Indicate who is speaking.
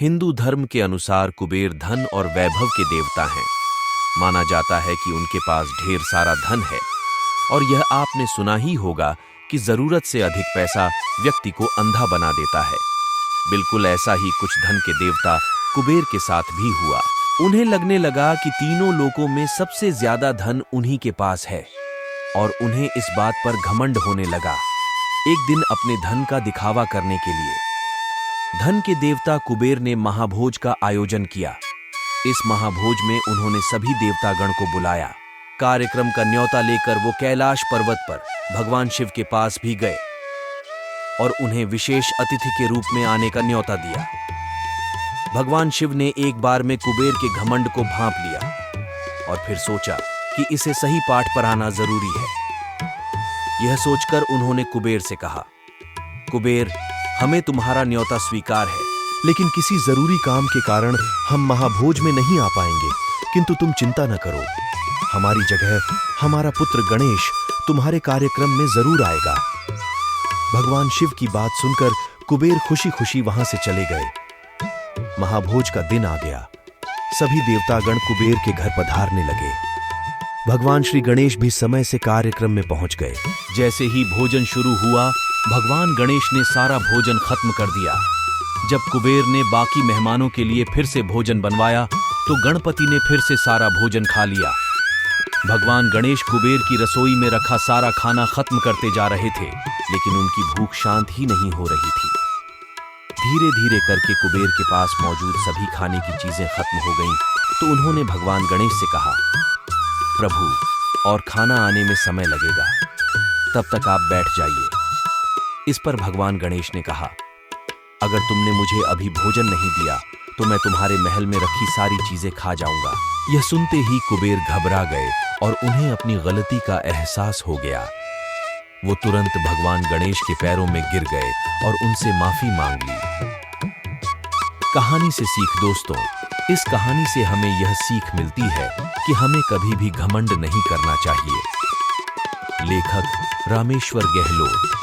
Speaker 1: हिंदू धर्म के अनुसार कुबेर धन और वैभव के देवता हैं। माना जाता है कि उनके पास ढेर सारा धन है और यह आपने सुना ही होगा कि जरूरत से अधिक पैसा व्यक्ति को अंधा बना देता है। बिल्कुल ऐसा ही कुछ धन के देवता कुबेर के साथ भी हुआ। उन्हें लगने लगा कि तीनों लोकों में सबसे ज्यादा धन उन्हीं के पास है और उन्हें इस बात पर घमंड होने लगा। एक दिन अपने धन का दिखावा करने के लिए धन के देवता कुबेर ने महाभोज का आयोजन किया। इस महाभोज में उन्होंने सभी देवतागण को बुलाया। कार्यक्रम का न्योता लेकर वो कैलाश पर्वत पर भगवान शिव के पास भी गए और उन्हें विशेष अतिथि के रूप में आने का न्योता दिया। भगवान शिव ने एक बार में कुबेर के घमंड को भांप लिया और फिर सोचा कि इसे सही पाठ पर आना जरूरी है। यह सोचकर उन्होंने कुबेर से कहा, कुबेर, हमें तुम्हारा न्योता स्वीकार है,
Speaker 2: लेकिन किसी जरूरी काम के कारण हम महाभोज में नहीं आ पाएंगे। किंतु तुम चिंता न करो, हमारी जगह हमारा पुत्र गणेश तुम्हारे कार्यक्रम में जरूर आएगा। भगवान शिव की बात सुनकर कुबेर खुशी खुशी वहां से चले गए। महाभोज का दिन आ गया। सभी देवतागण कुबेर के घर पधारने लगे। भगवान श्री गणेश भी समय से कार्यक्रम में पहुंच गए।
Speaker 1: जैसे ही भोजन शुरू हुआ, भगवान गणेश ने सारा भोजन खत्म कर दिया। जब कुबेर ने बाकी मेहमानों के लिए फिर से भोजन बनवाया तो गणपति ने फिर से सारा भोजन खा लिया। भगवान गणेश कुबेर की रसोई में रखा सारा खाना खत्म करते जा रहे थे, लेकिन उनकी भूख शांत ही नहीं हो रही थी। धीरे धीरे करके कुबेर के पास मौजूद सभी खाने की चीजें खत्म हो गईं, तो उन्होंने भगवान गणेश से कहा, प्रभु, और खाना आने में समय लगेगा, तब तक आप बैठ जाइए। इस पर भगवान गणेश ने कहा, अगर तुमने मुझे अभी भोजन नहीं दिया तो मैं तुम्हारे महल में रखी सारी चीजें खा जाऊंगा। यह सुनते ही कुबेर घबरा गए और उन्हें अपनी गलती का एहसास हो गया। वो तुरंत भगवान गणेश के पैरों में गिर गए और उनसे माफी मांग ली। कहानी से सीख दोस्तों, इस कहानी से हमें यह सीख मिलती है कि हमें कभी भी घमंड नहीं करना चाहिए। लेखक रामेश्वर गहलोत।